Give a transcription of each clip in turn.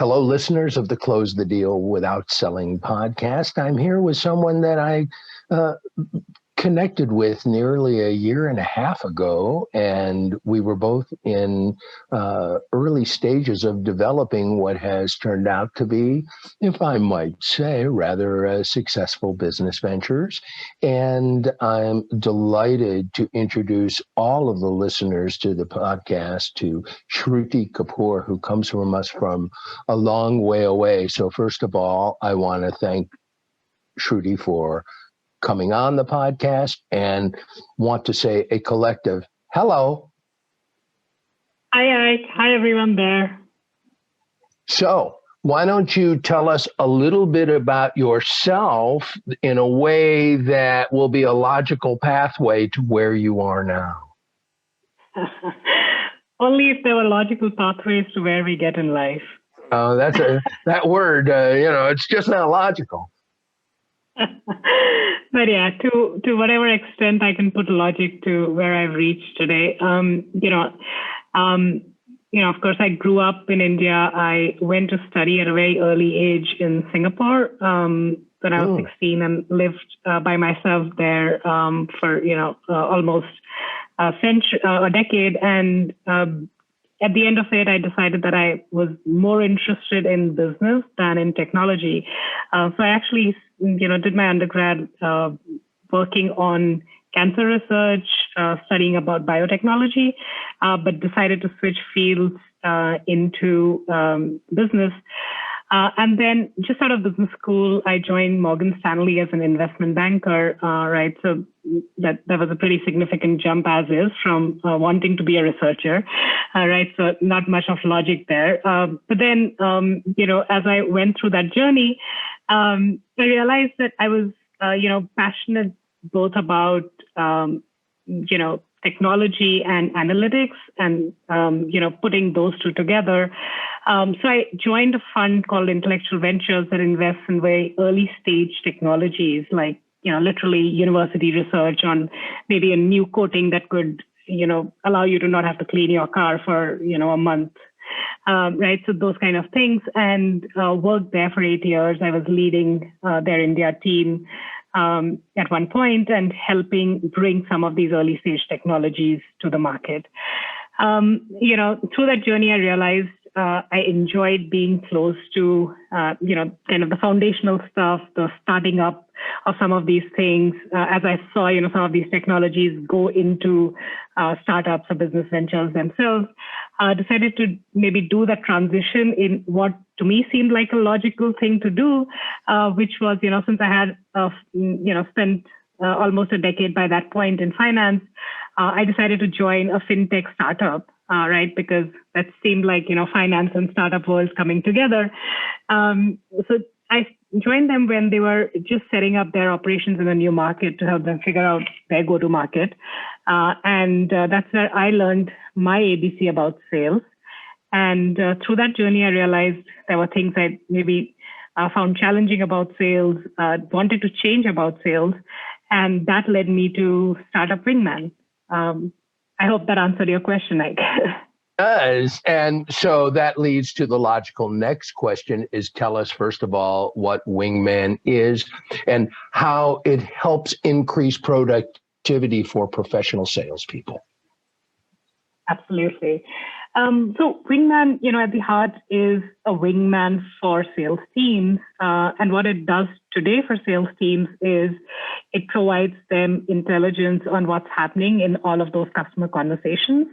Hello, listeners of the Close the Deal Without Selling podcast. I'm here with someone that I connected with nearly a year and a half ago, and we were both in early stages of developing what has turned out to be, if I might say, rather successful business ventures. And I'm delighted to introduce all of the listeners to the podcast to Shruti Kapoor, who comes from us from a long way away. So first of all, I want to thank Shruti for coming on the podcast and want to say a collective hello. Hi, Ike. Hi, everyone there. So why don't you tell us a little bit about yourself in a way that will be a logical pathway to where you are now? Only if there were logical pathways to where we get in life. That's that word, it's just not logical. But yeah, to whatever extent I can put logic to where I've reached today, of course, I grew up in India. I went to study at a very early age in Singapore when I was 16 and lived by myself there for, almost a decade. And at the end of it, I decided that I was more interested in business than in technology. So I actually, did my undergrad working on cancer research, studying about biotechnology, but decided to switch fields into business. And then just out of business school, I joined Morgan Stanley as an investment banker, right? So that was a pretty significant jump as is from wanting to be a researcher, right? So not much of logic there. But then, as I went through that journey, I realized that I was, passionate both about, technology and analytics and, putting those two together. So I joined a fund called Intellectual Ventures that invests in very early stage technologies, like, literally university research on maybe a new coating that could, allow you to not have to clean your car for, a month. Right. So those kind of things, and worked there for 8 years. I was leading their India team at one point and helping bring some of these early stage technologies to the market. Through that journey, I realized I enjoyed being close to, kind of the foundational stuff, the starting up of some of these things. As I saw, some of these technologies go into startups or business ventures themselves, decided to maybe do that transition in what to me seemed like a logical thing to do, which was, since I had, spent almost a decade by that point in finance, I decided to join a fintech startup. Right, because that seemed like, finance and startup worlds coming together. So I joined them when they were just setting up their operations in a new market to help them figure out their go-to-market. And that's where I learned my ABC about sales. And through that journey, I realized there were things I maybe found challenging about sales, wanted to change about sales. And that led me to start up Ringman. I hope that answered your question, Mike. Does. And so that leads to the logical next question is tell us, first of all, what Wingman is and how it helps increase productivity for professional salespeople. Absolutely. So Wingman, at the heart is a wingman for sales teams. And what it does today for sales teams is it provides them intelligence on what's happening in all of those customer conversations,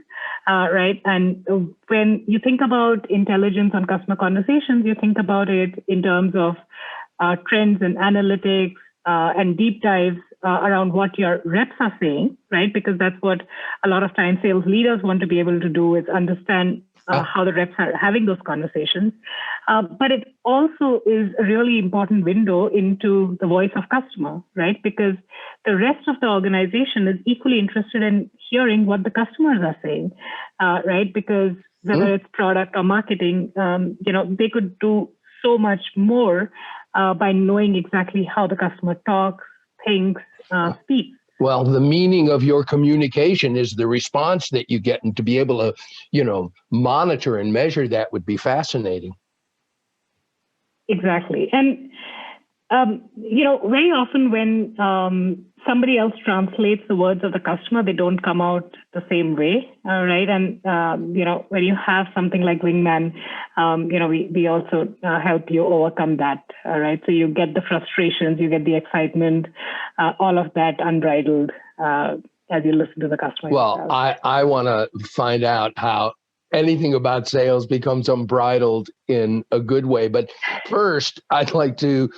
right? And when you think about intelligence on customer conversations, you think about it in terms of trends and analytics and deep dives around what your reps are saying, right? Because that's what a lot of times sales leaders want to be able to do is understand how the reps are having those conversations. But it also is a really important window into the voice of customer, right? Because the rest of the organization is equally interested in hearing what the customers are saying, right? Because whether it's product or marketing, they could do so much more by knowing exactly how the customer talks, thinks, speaks. Well, the meaning of your communication is the response that you get, and to be able to, monitor and measure that would be fascinating. Exactly. And, very often when somebody else translates the words of the customer, they don't come out the same way, right? And, when you have something like Wingman, we also help you overcome that, right? So you get the frustrations, you get the excitement, all of that unbridled as you listen to the customer Well, yourself. I want to find out how anything about sales becomes unbridled in a good way. But first, I'd like to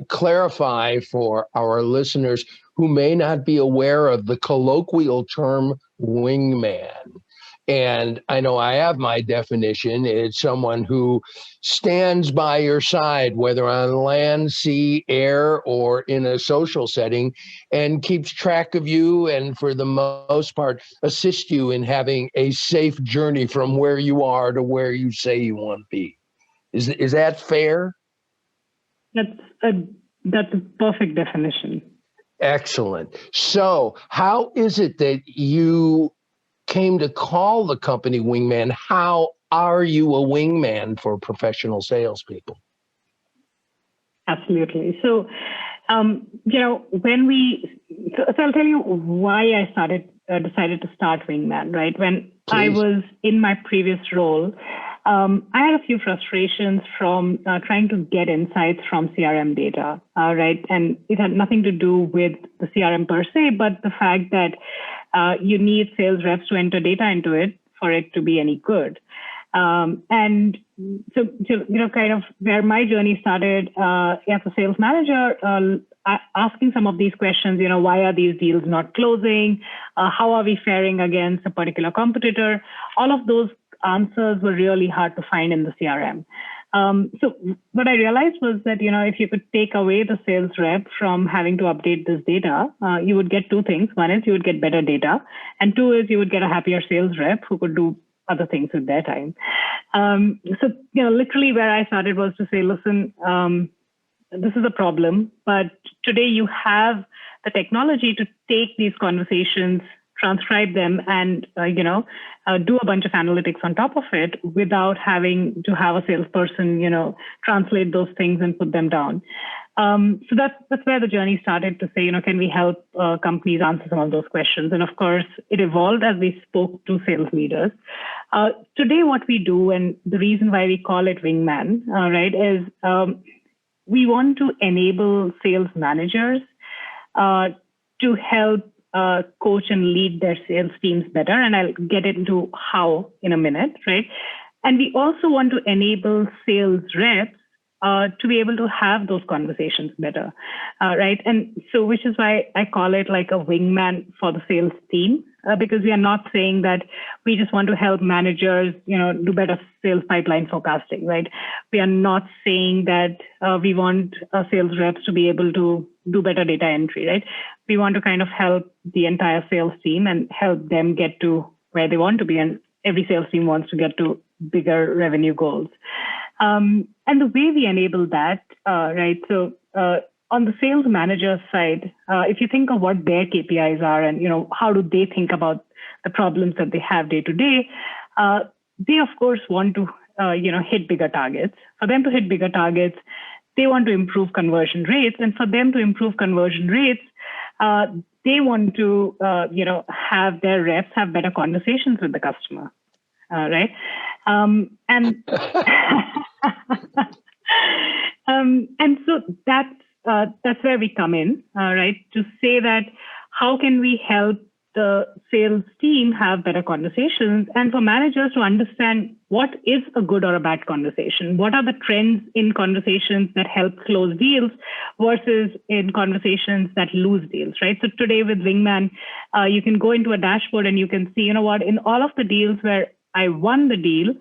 clarify for our listeners who may not be aware of the colloquial term wingman. And I know I have my definition. It's someone who stands by your side, whether on land, sea, air, or in a social setting, and keeps track of you and, for the most part, assist you in having a safe journey from where you are to where you say you want to be. Is that fair? That's a that's a perfect definition. Excellent. So, how is it that you came to call the company Wingman? How are you a wingman for professional salespeople? Absolutely. So, so I'll tell you why I decided to start Wingman, right? When I Please. was in my previous role, I had a few frustrations from trying to get insights from CRM data, right? And it had nothing to do with the CRM per se, but the fact that you need sales reps to enter data into it for it to be any good. And so, kind of where my journey started as a sales manager, asking some of these questions, why are these deals not closing? How are we faring against a particular competitor? All of those answers were really hard to find in the CRM. So what I realized was that, if you could take away the sales rep from having to update this data, you would get two things. One is you would get better data, and two is you would get a happier sales rep who could do other things with their time. So, literally where I started was to say, listen, this is a problem, but today you have the technology to take these conversations, transcribe them, and do a bunch of analytics on top of it without having to have a salesperson, translate those things and put them down. So that's where the journey started to say, can we help companies answer some of those questions? And of course, it evolved as we spoke to sales leaders. Today, what we do, and the reason why we call it Wingman, right, is we want to enable sales managers to help coach and lead their sales teams better. And I'll get into how in a minute, right? And we also want to enable sales reps to be able to have those conversations better, right? And so, which is why I call it like a wingman for the sales team, because we are not saying that we just want to help managers, do better sales pipeline forecasting, right? We are not saying that we want sales reps to be able to do better data entry, right? We want to kind of help the entire sales team and help them get to where they want to be. And every sales team wants to get to bigger revenue goals. And the way we enable that, right? So on the sales manager side, if you think of what their KPIs are and, how do they think about the problems that they have day to day, they, of course, want to, hit bigger targets. For them to hit bigger targets, they want to improve conversion rates. And for them to improve conversion rates, they want to, have their reps have better conversations with the customer, right? And and so that's where we come in, right? To say that how can we help the sales team have better conversations, and for managers to understand what is a good or a bad conversation, what are the trends in conversations that help close deals versus in conversations that lose deals, right? So today with Wingman, you can go into a dashboard and you can see, in all of the deals where I won the deal,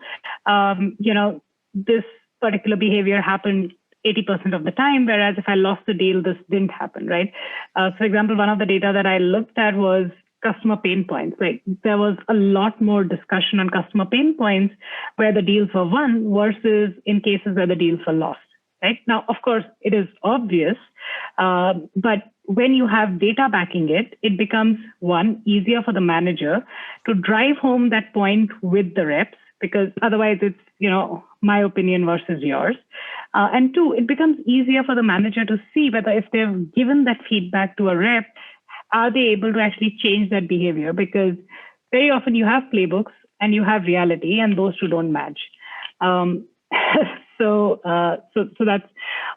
this particular behavior happened 80% of the time, whereas if I lost the deal, this didn't happen, right? For example, one of the data that I looked at was customer pain points. Like there was a lot more discussion on customer pain points where the deals were won versus in cases where the deals were lost, right? Now, of course, it is obvious, but when you have data backing it, it becomes, one, easier for the manager to drive home that point with the reps, because otherwise it's, my opinion versus yours. And two, it becomes easier for the manager to see whether if they've given that feedback to a rep, are they able to actually change that behavior? Because very often you have playbooks and you have reality, and those two don't match. Um, so that's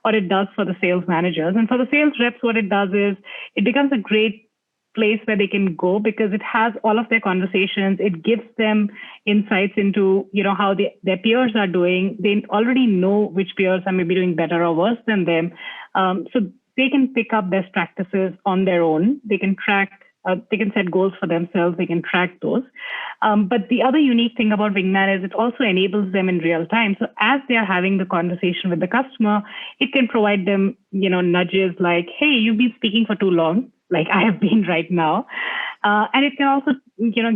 what it does for the sales managers. And for the sales reps, what it does is it becomes a great place where they can go because it has all of their conversations. It gives them insights into, how their peers are doing. They already know which peers are maybe doing better or worse than them. So they can pick up best practices on their own. They can track, they can set goals for themselves. They can track those. But the other unique thing about Wingman is it also enables them in real time. So as they are having the conversation with the customer, it can provide them, nudges like, hey, you've been speaking for too long, like I have been right now. And it can also,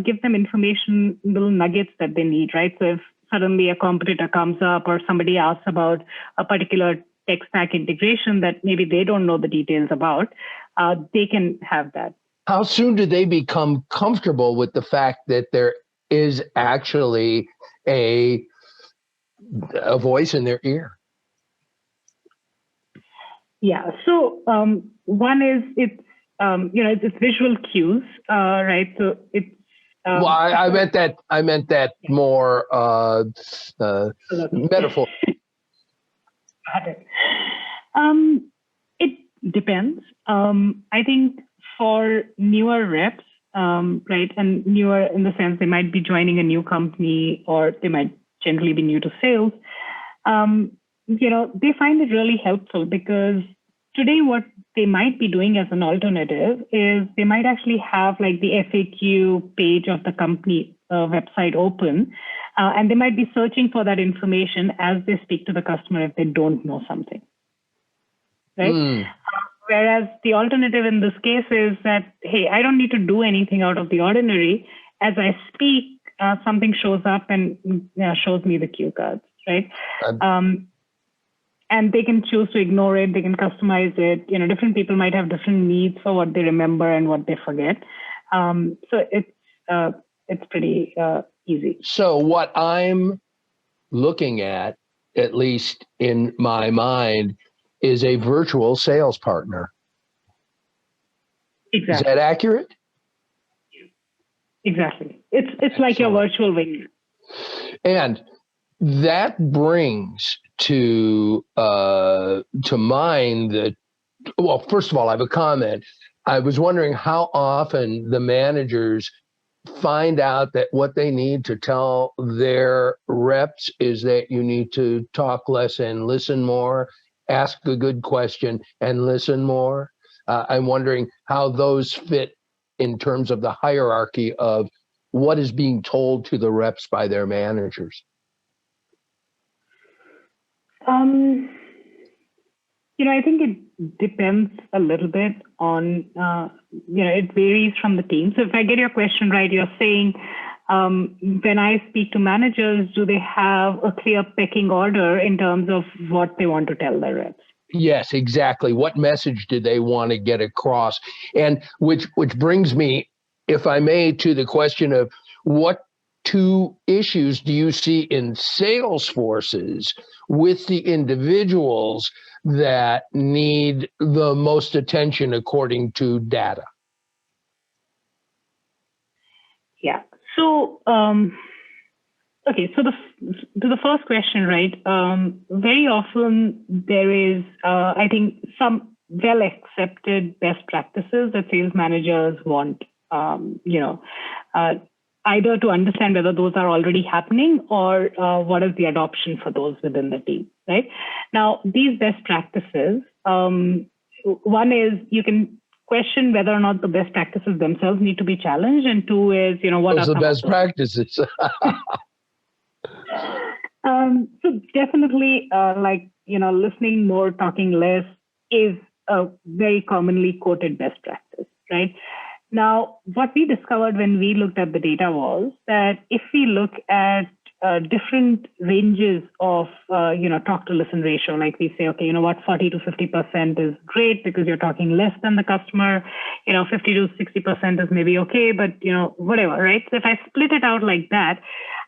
give them information, little nuggets that they need, right? So if suddenly a competitor comes up or somebody asks about a particular tech stack integration that maybe they don't know the details about, they can have that. How soon do they become comfortable with the fact that there is actually a voice in their ear? Yeah. So one is it's visual cues, right? So it's well, I meant that more metaphor. It depends. I think for newer reps, right, and newer in the sense they might be joining a new company or they might generally be new to sales, they find it really helpful because today what they might be doing as an alternative is they might actually have like the FAQ page of the company website open, and they might be searching for that information as they speak to the customer if they don't know something, right? Whereas the alternative in this case is that, hey, I don't need to do anything out of the ordinary. As I speak, something shows up and shows me the cue cards, right? And they can choose to ignore it. They can customize it. Different people might have different needs for what they remember and what they forget. So it's pretty easy. So what I'm looking at least in my mind, is a virtual sales partner. Exactly. Is that accurate? Exactly. It's like your virtual wing. And that brings to mind that, well, first of all, I have a comment. I was wondering how often the managers find out that what they need to tell their reps is that you need to talk less and listen more, ask a good question and listen more. I'm wondering how those fit in terms of the hierarchy of what is being told to the reps by their managers. I think it depends a little bit on, it varies from the team. So if I get your question right, you're saying, when I speak to managers, do they have a clear pecking order in terms of what they want to tell their reps? Yes, exactly. What message do they want to get across? And which brings me, if I may, to the question of what two issues do you see in sales forces with the individuals that need the most attention according to data? Yeah. So, okay. So the first question, right? Very often there is, I think, some well accepted best practices that sales managers want, either to understand whether those are already happening or what is the adoption for those within the team, right? Now, these best practices, one is you can question whether or not the best practices themselves need to be challenged, and two is, what those are the best practices? So definitely, listening more, talking less is a very commonly quoted best practice, right? Now, what we discovered when we looked at the data was that if we look at different ranges of, talk to listen ratio, like we say, okay, 40 to 50% is great because you're talking less than the customer, 50 to 60% is maybe okay, but, whatever, right? So if I split it out like that,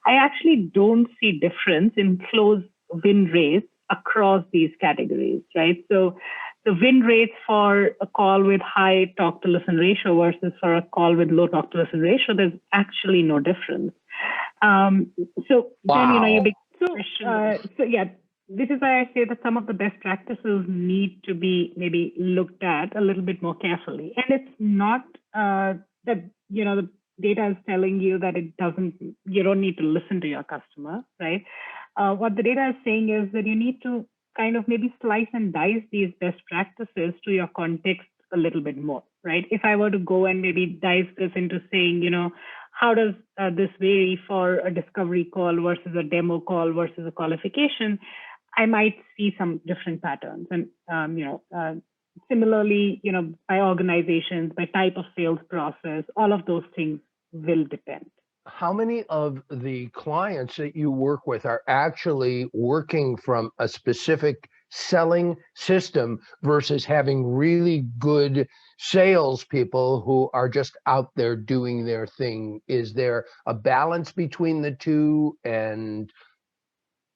I actually don't see difference in close win rates across these categories, right? So the win rates for a call with high talk to listen ratio versus for a call with low talk to listen ratio, there's actually no difference. So then, you big question. So yeah, this is why I say that some of the best practices need to be maybe looked at a little bit more carefully. And it's not that, the data is telling you that you don't need to listen to your customer, right? What the data is saying is that you need to kind of maybe slice and dice these best practices to your context a little bit more, right? If I were to go and maybe dice this into saying, how does this vary for a discovery call versus a demo call versus a qualification, I might see some different patterns. And, similarly, by organizations, by type of sales process, all of those things will depend. How many of the clients that you work with are actually working from a specific selling system versus having really good salespeople who are just out there doing their thing? Is there a balance between the two, and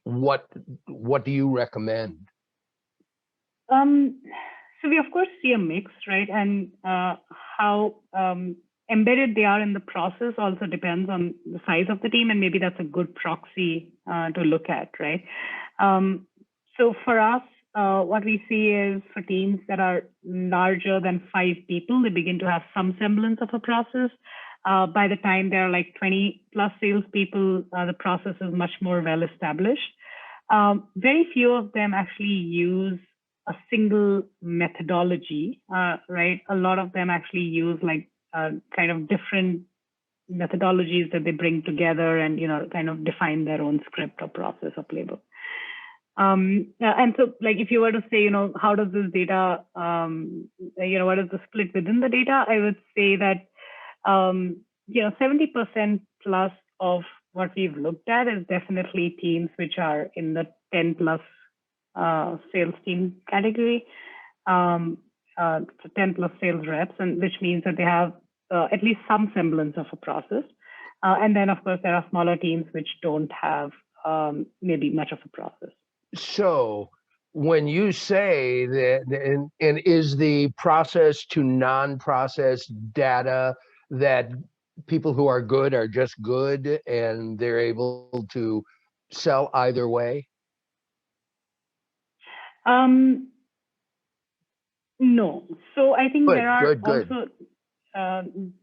what do you recommend? So we of course see a mix, right? And how embedded they are in the process also depends on the size of the team, and maybe that's a good proxy to look at, right? So for us, what we see is for teams that are larger than 5 people, they begin to have some semblance of a process. By the time there are like 20 plus salespeople, the process is much more well established. Very few of them actually use a single methodology, right? A lot of them actually use like kind of different methodologies that they bring together and, kind of define their own script or process or playbook. And so like, if you were to say, how does this data, what is the split within the data? I would say that, 70% plus of what we've looked at is definitely teams which are in the 10 plus sales team category, 10 plus sales reps, and which means that they have at least some semblance of a process. And then, of course, there are smaller teams which don't have maybe much of a process. So when you say that, and is the process to non-process data that people who are good are just good and they're able to sell either way? No. So I think there are good. also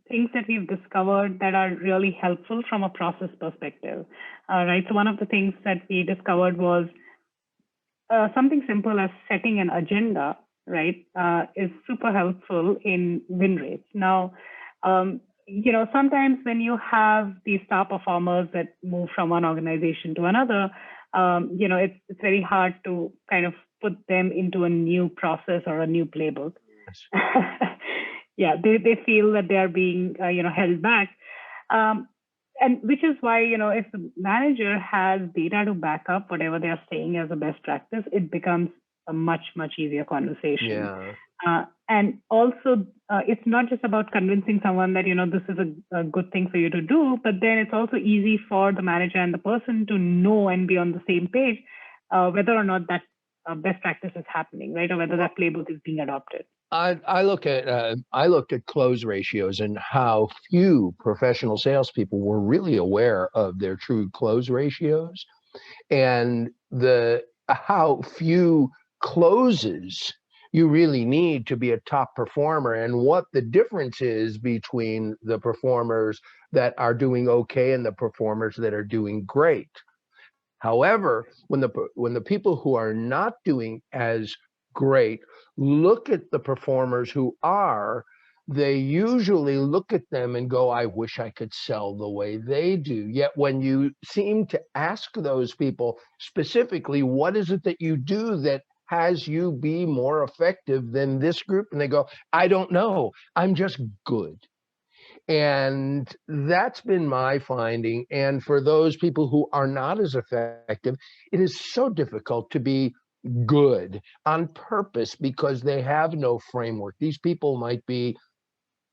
things that we've discovered that are really helpful from a process perspective. Right. So one of the things that we discovered was something simple as setting an agenda, right, is super helpful in win rates. Now, sometimes when you have these star performers that move from one organization to another, it's very hard to kind of put them into a new process or a new playbook. Yeah, they feel that they are being, held back. And which is why, if the manager has data to back up whatever they're saying as a best practice, it becomes a much, much easier conversation. Yeah. And also, it's not just about convincing someone that, this is a good thing for you to do, but then it's also easy for the manager and the person to know and be on the same page, whether or not that best practice is happening, right? Or whether that playbook is being adopted. I looked at close ratios and how few professional salespeople were really aware of their true close ratios, and how few closes you really need to be a top performer, and what the difference is between the performers that are doing okay and the performers that are doing great. However, when the people who are not doing as great look at the performers who are, they usually look at them and go, I wish I could sell the way they do. Yet when you seem to ask those people specifically, what is it that you do that has you be more effective than this group? And they go, I don't know. I'm just good. And that's been my finding. And for those people who are not as effective, it is so difficult to be good on purpose because they have no framework. These people might be,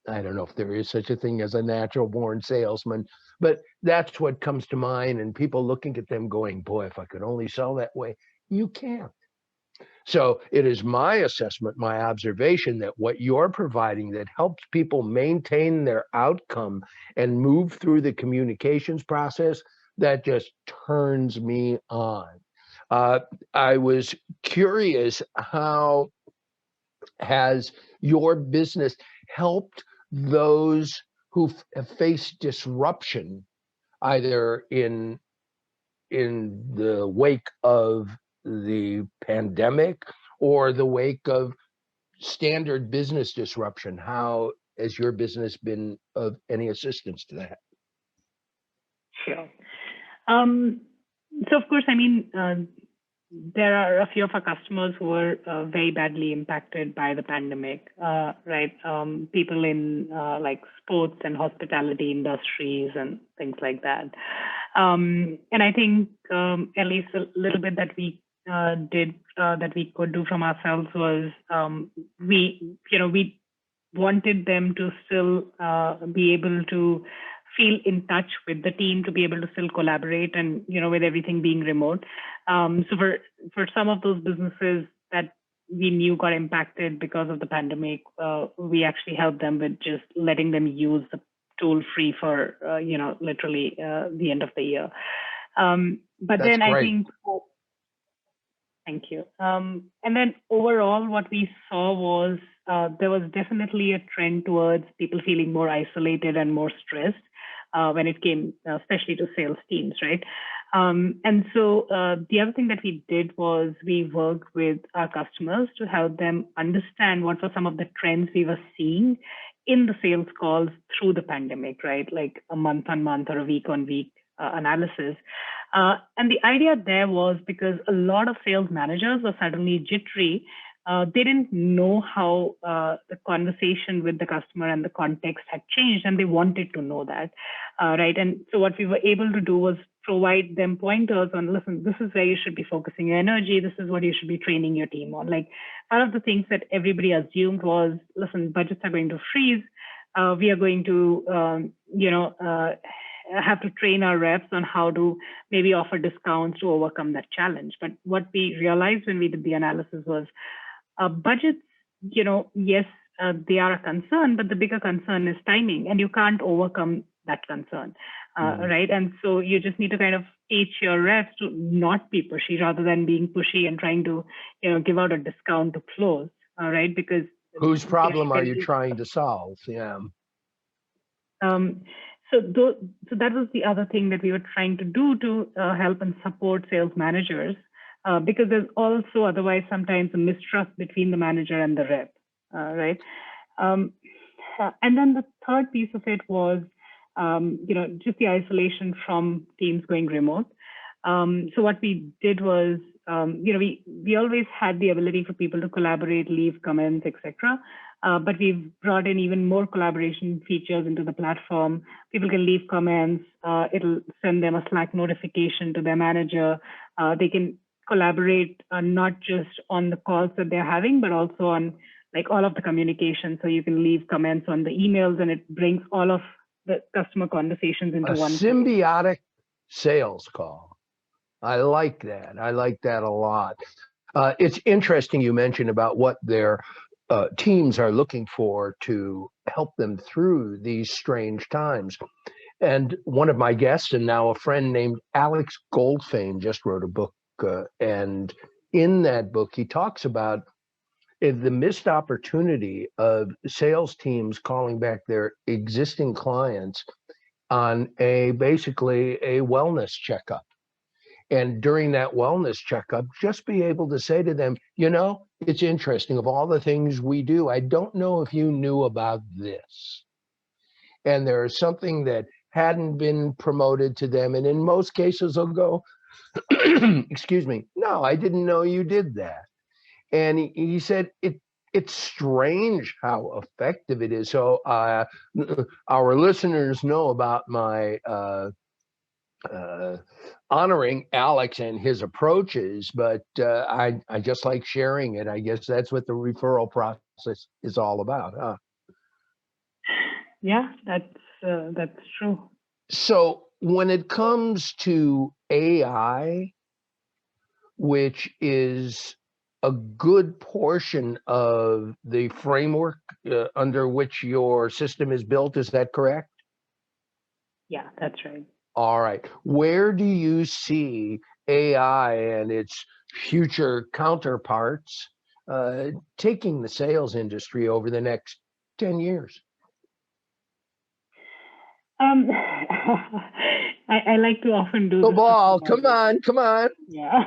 I don't know if there is such a thing as a natural born salesman, but that's what comes to mind. And people looking at them going, boy, if I could only sell that way. You can't. So it is my assessment, my observation that what you're providing that helps people maintain their outcome and move through the communications process, that just turns me on. Uh, I was curious, how has your business helped those who have faced disruption, either in the wake of the pandemic or the wake of standard business disruption? How has your business been of any assistance to that? Sure. Um, so of course, I mean, there are a few of our customers who were very badly impacted by the pandemic, right? People in like sports and hospitality industries and things like that. And I think at least a little bit that we did that we could do from ourselves was we wanted them to still be able to feel in touch with the team, to be able to still collaborate, and with everything being remote. So for some of those businesses that we knew got impacted because of the pandemic, we actually helped them with just letting them use the tool free for literally the end of the year. But That's then I great. think. Thank you. And then overall, what we saw was there was definitely a trend towards people feeling more isolated and more stressed when it came, especially to sales teams, right? And so the other thing that we did was we worked with our customers to help them understand what were some of the trends we were seeing in the sales calls through the pandemic, right? Like a month on month or a week on week analysis. And the idea there was because a lot of sales managers were suddenly jittery. They didn't know how the conversation with the customer and the context had changed, and they wanted to know that, right? And so what we were able to do was provide them pointers on, listen, this is where you should be focusing your energy. This is what you should be training your team on. Like one of the things that everybody assumed was, listen, budgets are going to freeze. We are going to, have to train our reps on how to maybe offer discounts to overcome that challenge. But what we realized when we did the analysis was budgets, yes, they are a concern, but the bigger concern is timing, and you can't overcome that concern, right? And so you just need to kind of teach your reps to not be pushy rather than being pushy and trying to, give out a discount to close, right? Because whose problem are you trying to solve? Yeah. So that was the other thing that we were trying to do to help and support sales managers, because there's also otherwise sometimes a mistrust between the manager and the rep, right? And then the third piece of it was, just the isolation from teams going remote. So what we did was, we always had the ability for people to collaborate, leave comments, etc. But we've brought in even more collaboration features into the platform. People can leave comments. It'll send them a Slack notification to their manager. They can collaborate not just on the calls that they're having, but also on like all of the communication. So you can leave comments on the emails, and it brings all of the customer conversations into one. Symbiotic sales call. I like that. I like that a lot. It's interesting you mentioned about what their teams are looking for to help them through these strange times. And one of my guests, and now a friend named Alex Goldfein, just wrote a book. And in that book, he talks about the missed opportunity of sales teams calling back their existing clients on basically a wellness checkup. And during that wellness checkup, just be able to say to them, it's interesting, of all the things we do, I don't know if you knew about this. And there's something that hadn't been promoted to them. And in most cases, they'll go, excuse me, no, I didn't know you did that. And he said, it's strange how effective it is. So our listeners know about my honoring Alex and his approaches, but I just like sharing it. I guess that's what the referral process is all about, huh? Yeah, that's true. So when it comes to AI, which is a good portion of the framework under which your system is built. Is that correct? Yeah, that's right. All right. Where do you see AI and its future counterparts taking the sales industry over the next 10 years? I like to often do The this. ball. Come on, come on. Yeah.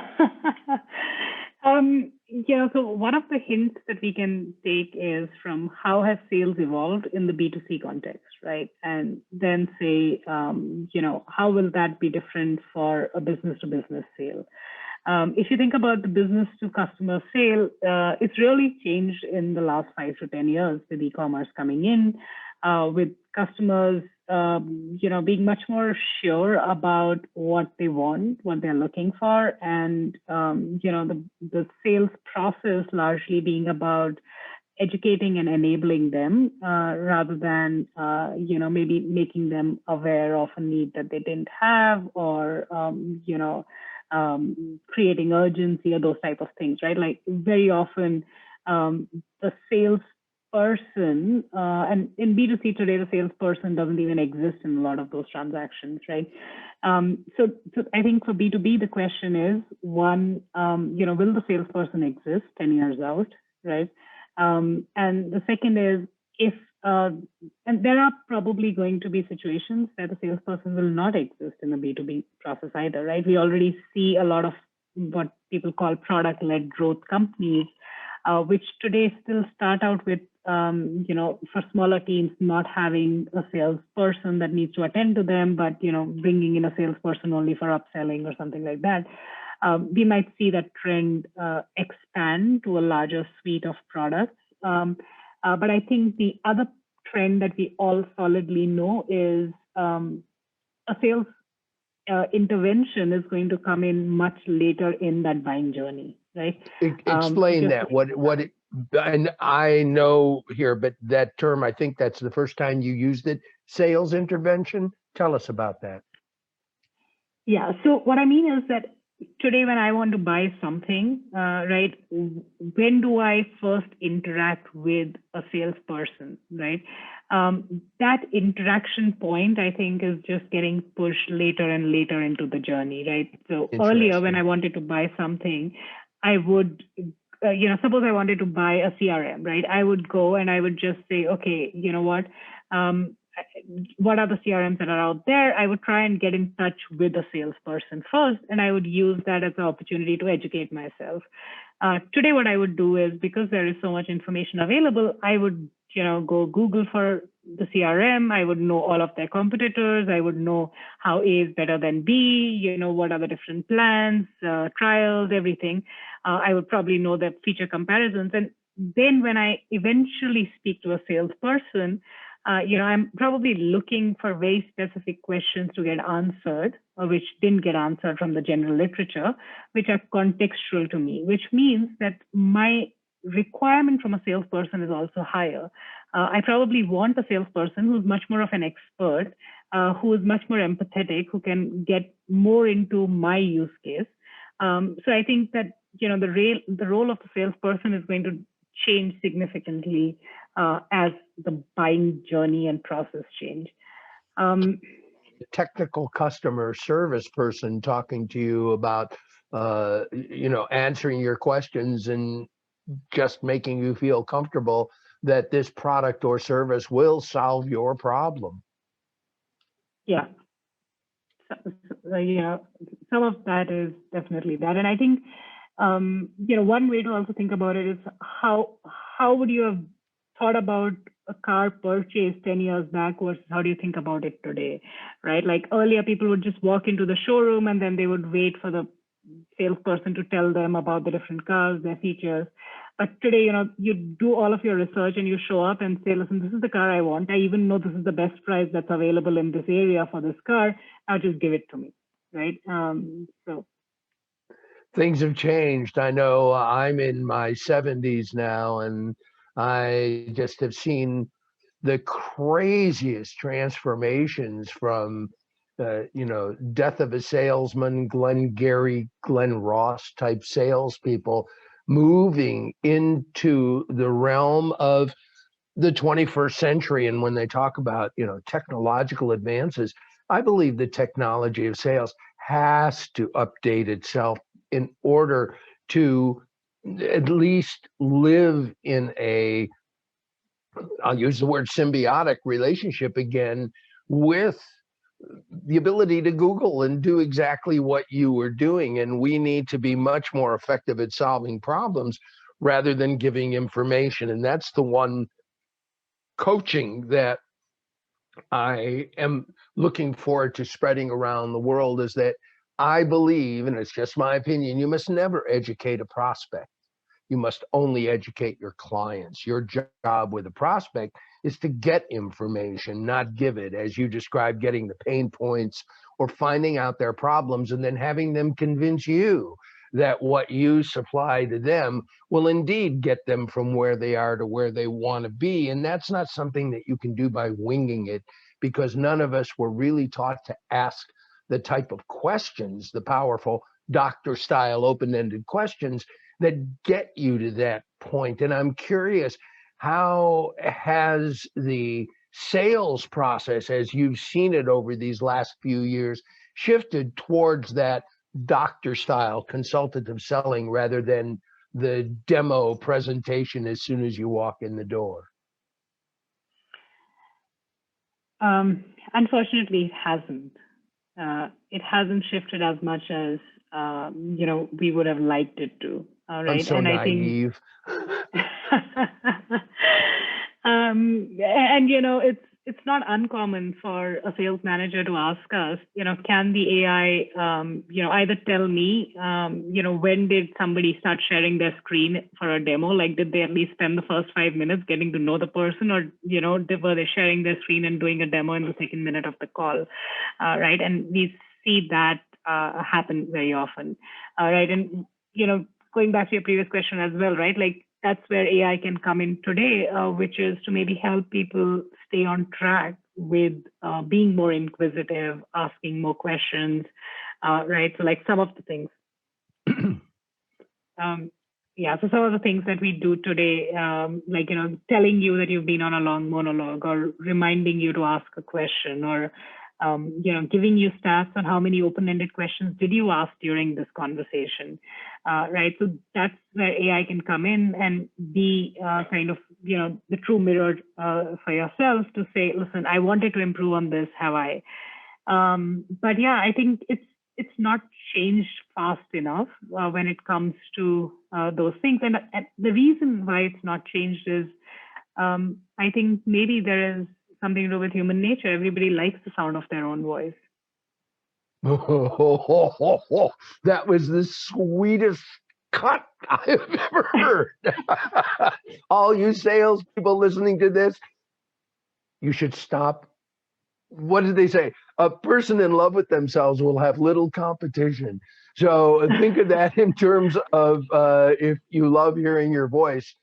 Yeah, so one of the hints that we can take is from how has sales evolved in the B2C context, right? And then say, how will that be different for a business to business sale? If you think about the business to customer sale, it's really changed in the last 5 to 10 years with e-commerce coming in, with customers, being much more sure about what they want, what they're looking for, and the sales process largely being about educating and enabling them rather than maybe making them aware of a need that they didn't have, or creating urgency or those type of things, right? Like very often the salesperson, and in B2C today, the salesperson doesn't even exist in a lot of those transactions, right? So I think for B2B, the question is, one, will the salesperson exist 10 years out, right? And the second is, if and there are probably going to be situations where the salesperson will not exist in the B2B process either, right? We already see a lot of what people call product-led growth companies, which today still start out with, for smaller teams, not having a salesperson that needs to attend to them, but, bringing in a salesperson only for upselling or something like that. We might see that trend expand to a larger suite of products. But I think the other trend that we all solidly know is a sales intervention is going to come in much later in that buying journey, right? Explain that. And I know here, but that term, I think that's the first time you used it, sales intervention. Tell us about that. Yeah. So what I mean is that today, when I want to buy something, right, when do I first interact with a salesperson, right? That interaction point, I think, is just getting pushed later and later into the journey, right? So earlier, when I wanted to buy something, I would, suppose I wanted to buy a CRM, right? I would go and I would just say, okay, you know what are the CRMs that are out there? I would try and get in touch with a salesperson first, and I would use that as an opportunity to educate myself. Today, what I would do is, because there is so much information available, I would, go Google for the CRM. I would know all of their competitors. I would know how A is better than B, what are the different plans, trials, everything. I would probably know the feature comparisons. And then when I eventually speak to a salesperson, I'm probably looking for very specific questions to get answered, or which didn't get answered from the general literature, which are contextual to me, which means that my requirement from a salesperson is also higher. I probably want a salesperson who's much more of an expert, who is much more empathetic, who can get more into my use case. So I think that the role of the salesperson is going to change significantly as the buying journey and process change. The technical customer service person talking to you about, answering your questions and just making you feel comfortable that this product or service will solve your problem. Yeah. Some of that is definitely that. And I think, one way to also think about it is how would you have thought about a car purchase 10 years back versus how do you think about it today, right? Like earlier, people would just walk into the showroom and then they would wait for the salesperson to tell them about the different cars, their features. But today, you do all of your research and you show up and say, listen, this is the car I want. I even know this is the best price that's available in this area for this car. Now just give it to me, right? So things have changed. I know I'm in my 70s now, and I just have seen the craziest transformations from death of a salesman, Glenn Gary, Glenn Ross type salespeople moving into the realm of the 21st century. And when they talk about, technological advances, I believe the technology of sales has to update itself in order to at least live in I'll use the word symbiotic relationship again with the ability to Google and do exactly what you were doing. And we need to be much more effective at solving problems rather than giving information. And that's the one coaching that I am looking forward to spreading around the world, is that I believe, and it's just my opinion, you must never educate a prospect. You must only educate your clients. Your job with a prospect is to get information, not give it, as you described, getting the pain points or finding out their problems and then having them convince you that what you supply to them will indeed get them from where they are to where they want to be. And that's not something that you can do by winging it, because none of us were really taught to ask the type of questions, the powerful doctor style open-ended questions that get you to that point. And I'm curious, how has the sales process, as you've seen it over these last few years, shifted towards that doctor style consultative selling rather than the demo presentation as soon as you walk in the door? Unfortunately, it hasn't. It hasn't shifted as much as we would have liked it to. I'm so and naive. It's not uncommon for a sales manager to ask us, can the AI, either tell me, when did somebody start sharing their screen for a demo? Like, did they at least spend the first 5 minutes getting to know the person, or, were they sharing their screen and doing a demo in the second minute of the call, right? And we see that happen very often, right? And, going back to your previous question as well, right? Like, that's where AI can come in today, which is to maybe help people stay on track with being more inquisitive, asking more questions, right? So like some of the things. So some of the things that we do today, telling you that you've been on a long monologue, or reminding you to ask a question, or giving you stats on how many open-ended questions did you ask during this conversation, right? So that's where AI can come in and be the true mirror for yourself to say, listen, I wanted to improve on this, have I? But yeah, I think it's not changed fast enough when it comes to those things. And the reason why it's not changed is I think maybe there is something to do with human nature. Everybody likes the sound of their own voice. That was the sweetest cut I've ever heard. All you salespeople listening to this, you should stop. What did they say? A person in love with themselves will have little competition. So think of that in terms of if you love hearing your voice,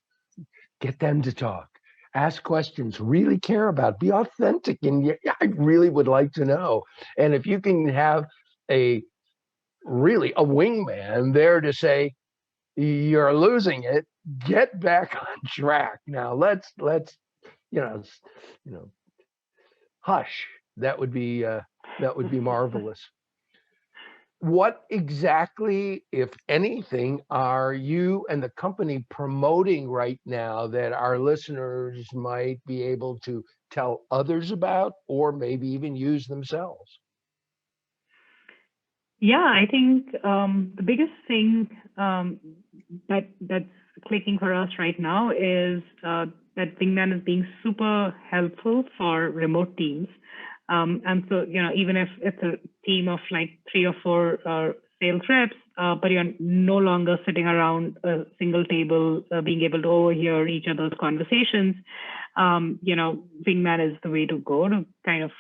get them to talk. Ask questions, really care about, be authentic. And I really would like to know. And if you can have a wingman there to say, you're losing it, get back on track. Now let's hush. That would be marvelous. What exactly, if anything, are you and the company promoting right now that our listeners might be able to tell others about, or maybe even use themselves? Yeah, I think the biggest thing that's clicking for us right now is that Pingman is being super helpful for remote teams. And so, even if it's a team of like 3 or 4 sales reps, but you're no longer sitting around a single table, being able to overhear each other's conversations, Wingman is the way to go to kind of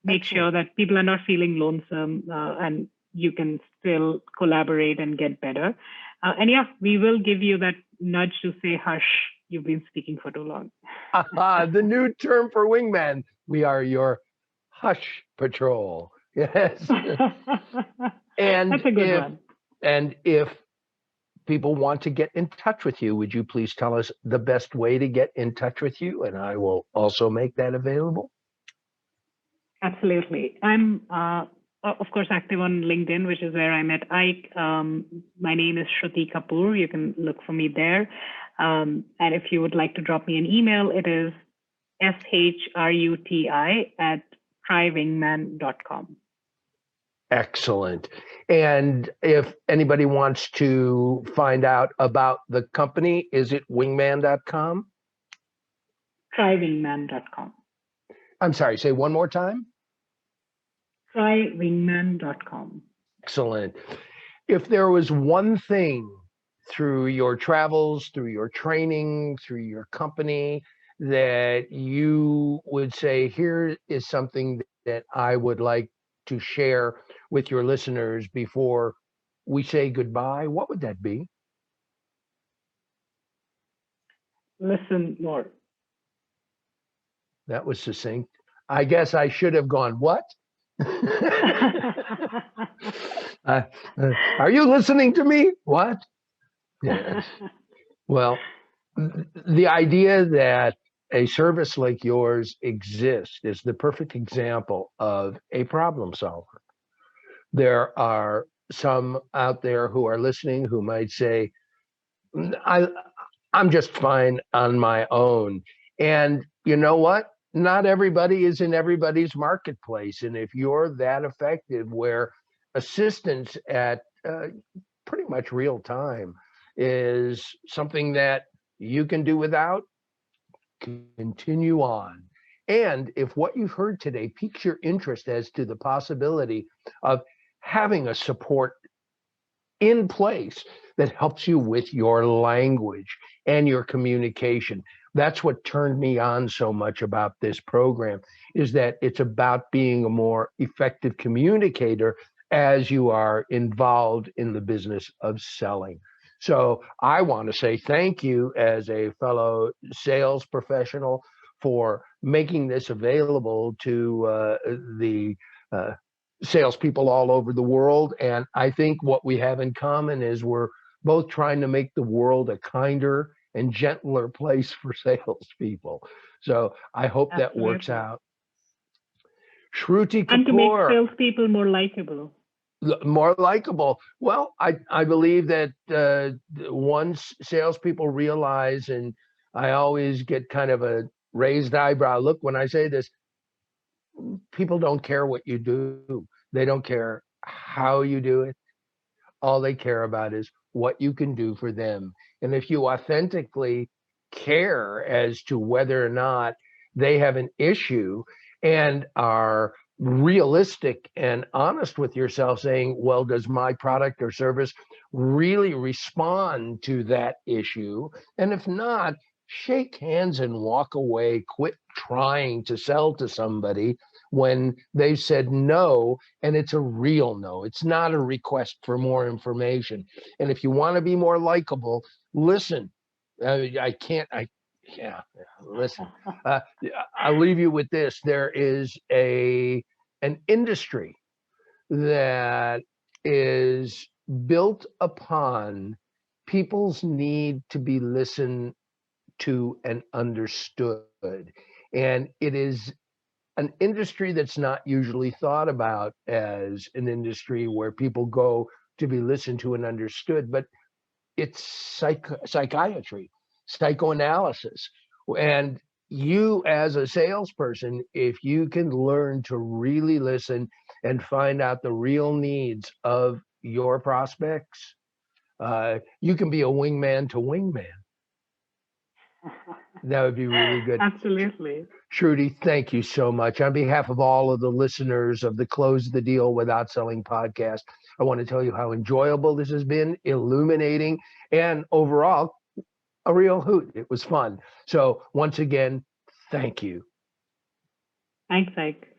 make sure that people are not feeling lonesome and you can still collaborate and get better. And yeah, we will give you that nudge to say, hush, you've been speaking for too long. The new term for Wingman, we are your Hush Patrol. Yes. And That's a good one. if people want to get in touch with you, would you please tell us the best way to get in touch with you? And I will also make that available. Absolutely. I'm, of course, active on LinkedIn, which is where I met Ike. My name is Shruti Kapoor. You can look for me there. And if you would like to drop me an email, it is shruti@trywingman.com. Excellent. And if anybody wants to find out about the company, is it wingman.com? Trywingman.com. I'm sorry, say one more time. Trywingman.com. Excellent. If there was one thing through your travels, through your training, through your company, that you would say, here is something that I would like to share with your listeners before we say goodbye, what would that be? Listen more. That was succinct. I guess I should have gone, what? Are you listening to me? What? Yes. Well, the idea that a service like yours exists is the perfect example of a problem solver. There are some out there who are listening who might say, I, I'm just fine on my own. And you know what? Not everybody is in everybody's marketplace. And if you're that effective, where assistance at pretty much real time is something that you can do without, continue on. And if what you've heard today piques your interest as to the possibility of having a support in place that helps you with your language and your communication. That's what turned me on so much about this program, is that it's about being a more effective communicator as you are involved in the business of selling. So I want to say thank you as a fellow sales professional for making this available to the salespeople all over the world. And I think what we have in common is we're both trying to make the world a kinder and gentler place for salespeople. So I hope that works out. Shruti Kapoor. And to make salespeople more likable. More likable. Well, I believe that once salespeople realize, and I always get kind of a raised eyebrow look when I say this, people don't care what you do. They don't care how you do it. All they care about is what you can do for them. And if you authentically care as to whether or not they have an issue and are realistic and honest with yourself, saying, well, does my product or service really respond to that issue? And if not, shake hands and walk away. Quit trying to sell to somebody when they said no, and it's a real no. It's not a request for more information. And if you want to be more likable, listen. Listen. I'll leave you with this. There is an industry that is built upon people's need to be listened to and understood. And it is an industry that's not usually thought about as an industry where people go to be listened to and understood, but it's psychiatry, psychoanalysis. And you as a salesperson, if you can learn to really listen and find out the real needs of your prospects, you can be a wingman to wingman. That would be really good. Absolutely. Shruti, thank you so much. On behalf of all of the listeners of the Close the Deal Without Selling podcast, I want to tell you how enjoyable this has been, illuminating, and overall, a real hoot. It was fun. So once again, thank you. Thanks, Ike.